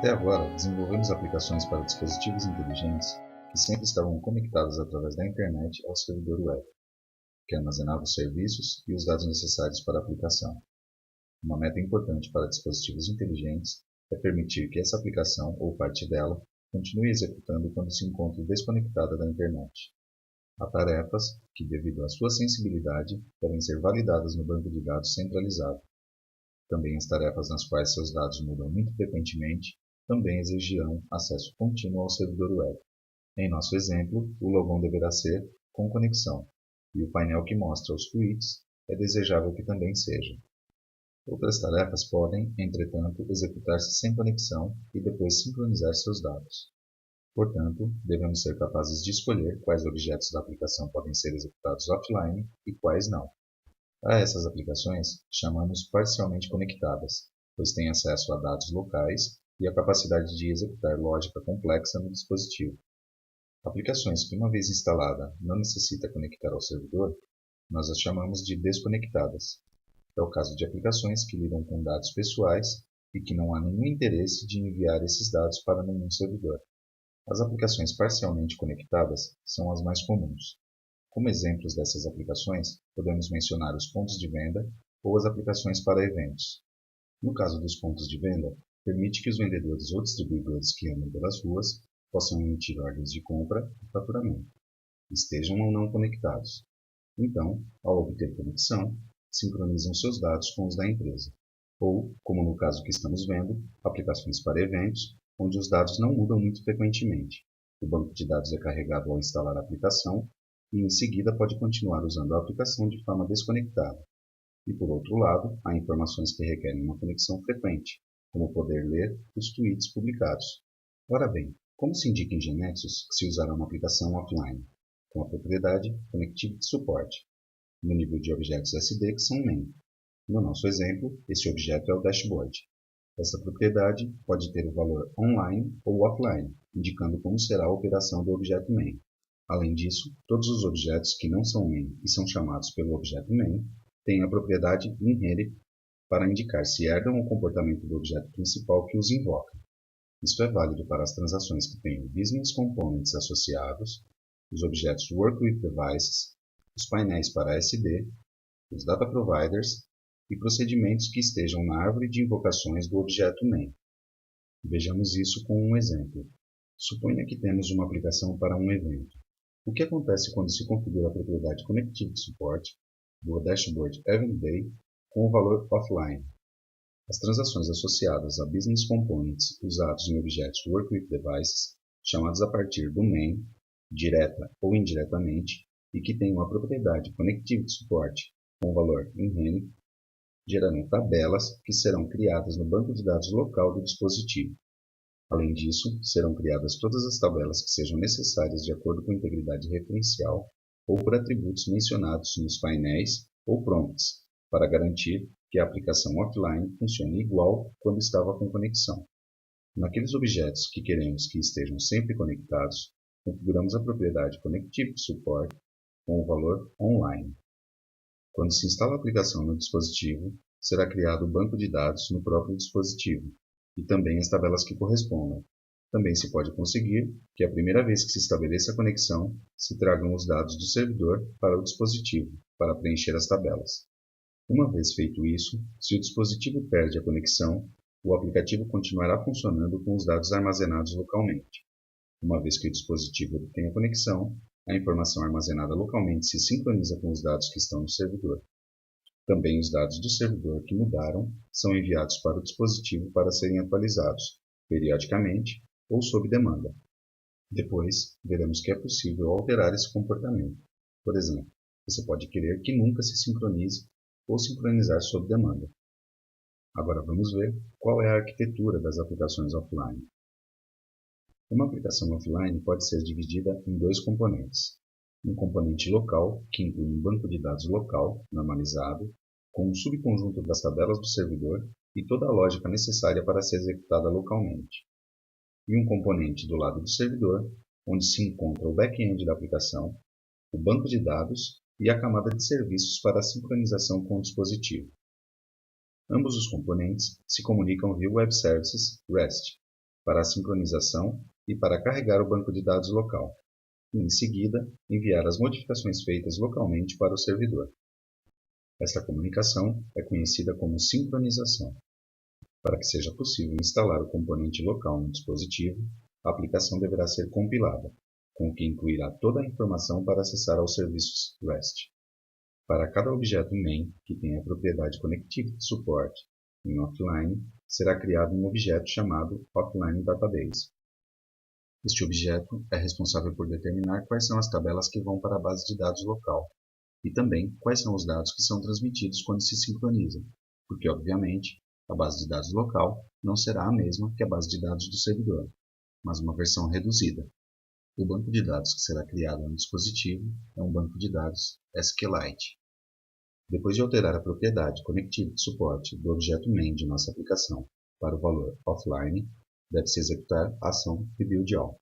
Até agora, desenvolvemos aplicações para dispositivos inteligentes que sempre estavam conectados através da internet ao servidor web, que armazenava os serviços e os dados necessários para a aplicação. Uma meta importante para dispositivos inteligentes é permitir que essa aplicação ou parte dela continue executando quando se encontre desconectada da internet. Há tarefas que, devido à sua sensibilidade, devem ser validadas no banco de dados centralizado. Também as tarefas nas quais seus dados mudam muito frequentemente também exigirão acesso contínuo ao servidor web. Em nosso exemplo, o login deverá ser com conexão, e o painel que mostra os tweets é desejável que também seja. Outras tarefas podem, entretanto, executar-se sem conexão e depois sincronizar seus dados. Portanto, devemos ser capazes de escolher quais objetos da aplicação podem ser executados offline e quais não. A essas aplicações chamamos parcialmente conectadas, pois têm acesso a dados locais e a capacidade de executar lógica complexa no dispositivo. Aplicações que, uma vez instalada, não necessita conectar ao servidor, nós as chamamos de desconectadas. É o caso de aplicações que lidam com dados pessoais e que não há nenhum interesse de enviar esses dados para nenhum servidor. As aplicações parcialmente conectadas são as mais comuns. Como exemplos dessas aplicações, podemos mencionar os pontos de venda ou as aplicações para eventos. No caso dos pontos de venda, permite que os vendedores ou distribuidores que andam pelas ruas possam emitir ordens de compra e faturamento, estejam ou não conectados. Então, ao obter conexão, sincronizam seus dados com os da empresa. Ou, como no caso que estamos vendo, aplicações para eventos, onde os dados não mudam muito frequentemente. O banco de dados é carregado ao instalar a aplicação e, em seguida, pode continuar usando a aplicação de forma desconectada. E, por outro lado, há informações que requerem uma conexão frequente, como poder ler os tweets publicados. Ora bem, como se indica em GNexus, se usará uma aplicação offline, com a propriedade Connectivity Support, no nível de objetos SD que são main. No nosso exemplo, esse objeto é o dashboard. Essa propriedade pode ter o valor online ou offline, indicando como será a operação do objeto main. Além disso, todos os objetos que não são main e são chamados pelo objeto main têm a propriedade inherit para indicar se herdam o comportamento do objeto principal que os invoca. Isso é válido para as transações que tenham business components associados, os objetos work with devices, os painéis para SD, os data providers e procedimentos que estejam na árvore de invocações do objeto main. Vejamos isso com um exemplo. Suponha que temos uma aplicação para um evento. O que acontece quando se configura a propriedade Connectivity Support do dashboard Event Day com o valor offline? As transações associadas a Business Components usados em objetos Work with Devices, chamados a partir do main, direta ou indiretamente, e que tenham a propriedade Connectivity Support com o valor inherit, gerarão tabelas que serão criadas no banco de dados local do dispositivo. Além disso, serão criadas todas as tabelas que sejam necessárias de acordo com a integridade referencial ou por atributos mencionados nos painéis ou prompts, para garantir que a aplicação offline funcione igual quando estava com conexão. Naqueles objetos que queremos que estejam sempre conectados, configuramos a propriedade Connectivity Support com o valor online. Quando se instala a aplicação no dispositivo, será criado o banco de dados no próprio dispositivo, e também as tabelas que correspondam. Também se pode conseguir que a primeira vez que se estabeleça a conexão, se tragam os dados do servidor para o dispositivo, para preencher as tabelas. Uma vez feito isso, se o dispositivo perde a conexão, o aplicativo continuará funcionando com os dados armazenados localmente. Uma vez que o dispositivo obtém a conexão, a informação armazenada localmente se sincroniza com os dados que estão no servidor. Também os dados do servidor que mudaram são enviados para o dispositivo para serem atualizados, periodicamente ou sob demanda. Depois, veremos que é possível alterar esse comportamento. Por exemplo, você pode querer que nunca se sincronize ou sincronizar sob demanda. Agora vamos ver qual é a arquitetura das aplicações offline. Uma aplicação offline pode ser dividida em dois componentes. Um componente local, que inclui um banco de dados local, normalizado, com um subconjunto das tabelas do servidor e toda a lógica necessária para ser executada localmente. E um componente do lado do servidor, onde se encontra o back-end da aplicação, o banco de dados e a camada de serviços para a sincronização com o dispositivo. Ambos os componentes se comunicam via Web Services REST, para a sincronização e para carregar o banco de dados local, e em seguida enviar as modificações feitas localmente para o servidor. Esta comunicação é conhecida como sincronização. Para que seja possível instalar o componente local no dispositivo, a aplicação deverá ser compilada, com o que incluirá toda a informação para acessar aos serviços REST. Para cada objeto main que tenha a propriedade Connectivity Support em offline, será criado um objeto chamado Offline Database. Este objeto é responsável por determinar quais são as tabelas que vão para a base de dados local, e também quais são os dados que são transmitidos quando se sincronizam, porque, obviamente, a base de dados local não será a mesma que a base de dados do servidor, mas uma versão reduzida. O banco de dados que será criado no dispositivo é um banco de dados SQLite. Depois de alterar a propriedade Connectivity Support do objeto main de nossa aplicação para o valor offline, deve-se executar a ação de build all.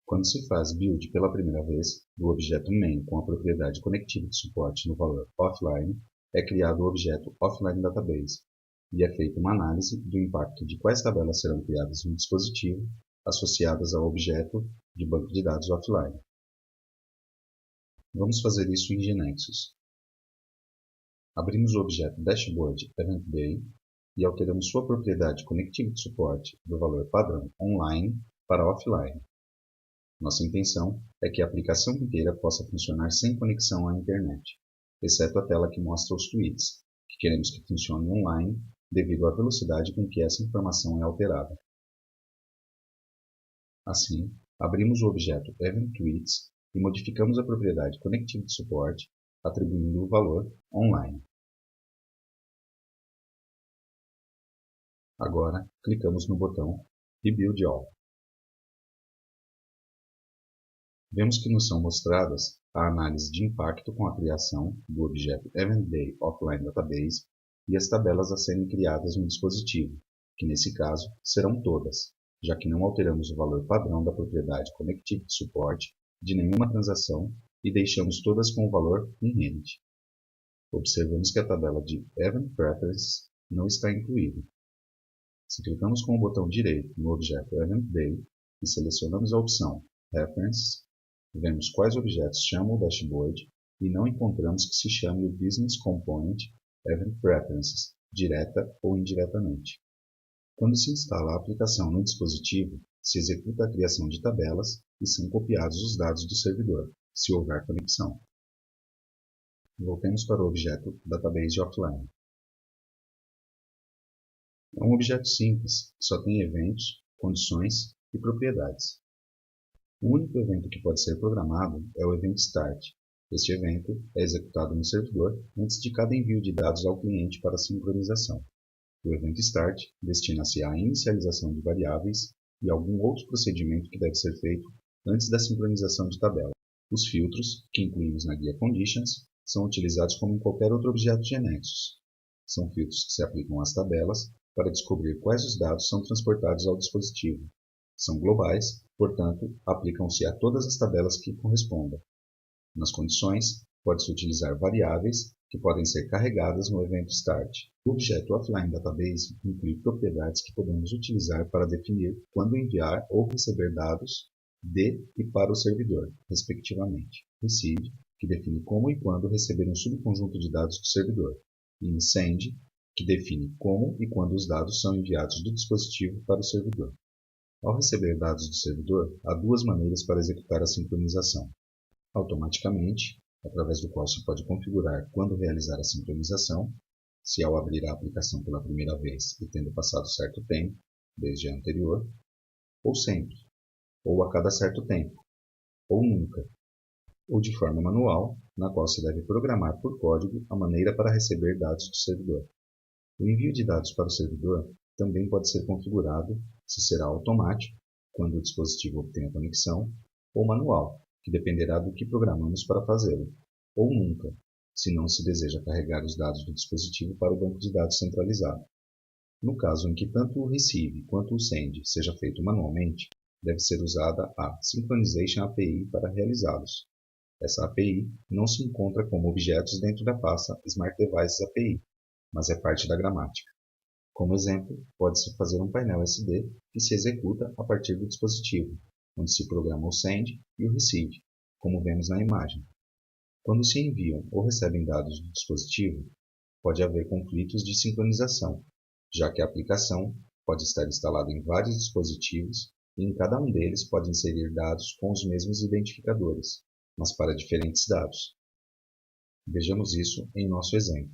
Quando se faz build pela primeira vez do objeto main com a propriedade Connectivity Support no valor offline, é criado o objeto Offline Database e é feita uma análise do impacto de quais tabelas serão criadas no dispositivo associadas ao objeto de banco de dados offline. Vamos fazer isso em GNexus. Abrimos o objeto Dashboard Event Day e alteramos sua propriedade Connectivity Support do valor padrão online para offline. Nossa intenção é que a aplicação inteira possa funcionar sem conexão à internet, exceto a tela que mostra os tweets, que queremos que funcione online devido à velocidade com que essa informação é alterada. Assim, abrimos o objeto Event Tweets e modificamos a propriedade Connectivity Support, atribuindo o valor online. Agora, clicamos no botão Rebuild All. Vemos que nos são mostradas a análise de impacto com a criação do objeto Event Day Offline Database e as tabelas a serem criadas no dispositivo, que nesse caso serão todas, já que não alteramos o valor padrão da propriedade Connectivity Support de nenhuma transação e deixamos todas com o valor inherent. Observamos que a tabela de Event Preferences não está incluída. Se clicamos com o botão direito no objeto Event Day e selecionamos a opção References, vemos quais objetos chamam o dashboard e não encontramos que se chame o Business Component Event Preferences, direta ou indiretamente. Quando se instala a aplicação no dispositivo, se executa a criação de tabelas e são copiados os dados do servidor, se houver conexão. Voltemos para o objeto Database Offline. É um objeto simples, que só tem eventos, condições e propriedades. O único evento que pode ser programado é o evento Start. Este evento é executado no servidor antes de cada envio de dados ao cliente para sincronização. O evento Start destina-se à inicialização de variáveis e algum outro procedimento que deve ser feito antes da sincronização de tabela. Os filtros, que incluímos na guia Conditions, são utilizados como em qualquer outro objeto GNexus. São filtros que se aplicam às tabelas para descobrir quais os dados são transportados ao dispositivo. São globais, portanto, aplicam-se a todas as tabelas que correspondam. Nas condições, pode-se utilizar variáveis que podem ser carregadas no evento Start. O objeto Offline Database inclui propriedades que podemos utilizar para definir quando enviar ou receber dados de e para o servidor, respectivamente. Receive, que define como e quando receber um subconjunto de dados do servidor, e Send, que define como e quando os dados são enviados do dispositivo para o servidor. Ao receber dados do servidor, há duas maneiras para executar a sincronização. Automaticamente, através do qual se pode configurar quando realizar a sincronização, se ao abrir a aplicação pela primeira vez e tendo passado certo tempo, desde a anterior, ou sempre, ou a cada certo tempo, ou nunca, ou de forma manual, na qual se deve programar por código a maneira para receber dados do servidor. O envio de dados para o servidor também pode ser configurado se será automático, quando o dispositivo obtenha conexão, ou manual, que dependerá do que programamos para fazê-lo, ou nunca, se não se deseja carregar os dados do dispositivo para o banco de dados centralizado. No caso em que tanto o Receive quanto o Send seja feito manualmente, deve ser usada a Synchronization API para realizá-los. Essa API não se encontra como objetos dentro da pasta Smart Devices API, mas é parte da gramática. Como exemplo, pode-se fazer um painel SD que se executa a partir do dispositivo, onde se programa o send e o receive, como vemos na imagem. Quando se enviam ou recebem dados do dispositivo, pode haver conflitos de sincronização, já que a aplicação pode estar instalada em vários dispositivos e em cada um deles pode inserir dados com os mesmos identificadores, mas para diferentes dados. Vejamos isso em nosso exemplo.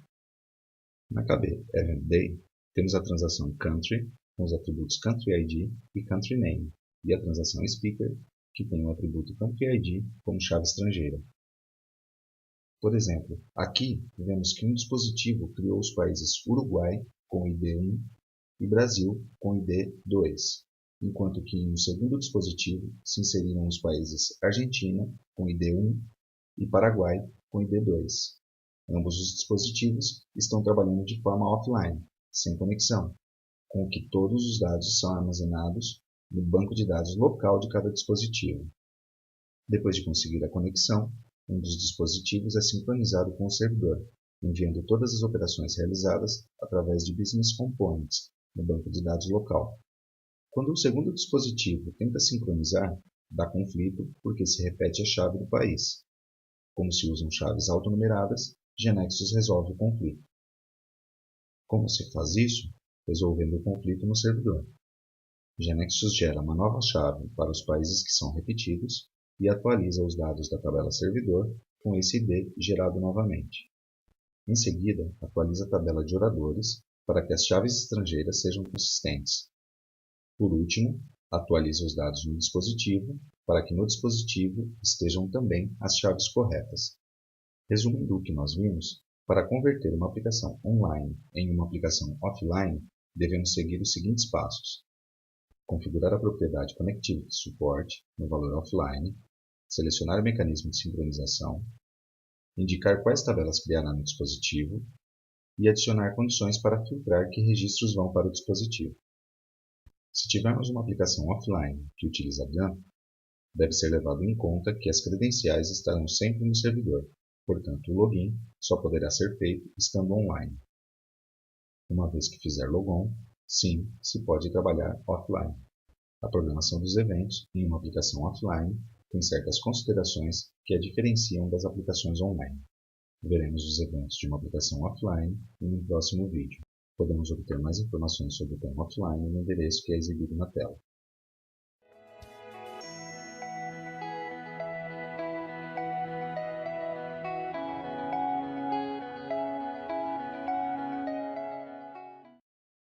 Na KB Event Day, temos a transação Country, com os atributos Country ID e Country Name, e a transação Speaker, que tem o atributo Country ID como chave estrangeira. Por exemplo, aqui vemos que um dispositivo criou os países Uruguai com ID 1 e Brasil com ID 2, enquanto que em um segundo dispositivo se inseriram os países Argentina com ID 1 e Paraguai com ID 2. Ambos os dispositivos estão trabalhando de forma offline, sem conexão, com que todos os dados são armazenados no banco de dados local de cada dispositivo. Depois de conseguir a conexão, um dos dispositivos é sincronizado com o servidor, enviando todas as operações realizadas através de Business Components, no banco de dados local. Quando o segundo dispositivo tenta sincronizar, dá conflito porque se repete a chave do país. Como se usam chaves autonumeradas, GeneXus resolve o conflito. Como se faz isso? Resolvendo o conflito no servidor. GeneXus gera uma nova chave para os países que são repetidos e atualiza os dados da tabela servidor com esse ID gerado novamente. Em seguida, atualiza a tabela de oradores para que as chaves estrangeiras sejam consistentes. Por último, atualiza os dados no dispositivo para que no dispositivo estejam também as chaves corretas. Resumindo o que nós vimos, para converter uma aplicação online em uma aplicação offline, devemos seguir os seguintes passos. Configurar a propriedade Connectivity Support no valor offline, selecionar o mecanismo de sincronização, indicar quais tabelas criar no dispositivo e adicionar condições para filtrar que registros vão para o dispositivo. Se tivermos uma aplicação offline que utiliza GAN, deve ser levado em conta que as credenciais estarão sempre no servidor, portanto o login só poderá ser feito estando online. Uma vez que fizer logon, sim, se pode trabalhar offline. A programação dos eventos em uma aplicação offline tem certas considerações que a diferenciam das aplicações online. Veremos os eventos de uma aplicação offline em um próximo vídeo. Podemos obter mais informações sobre o tema offline no endereço que é exibido na tela.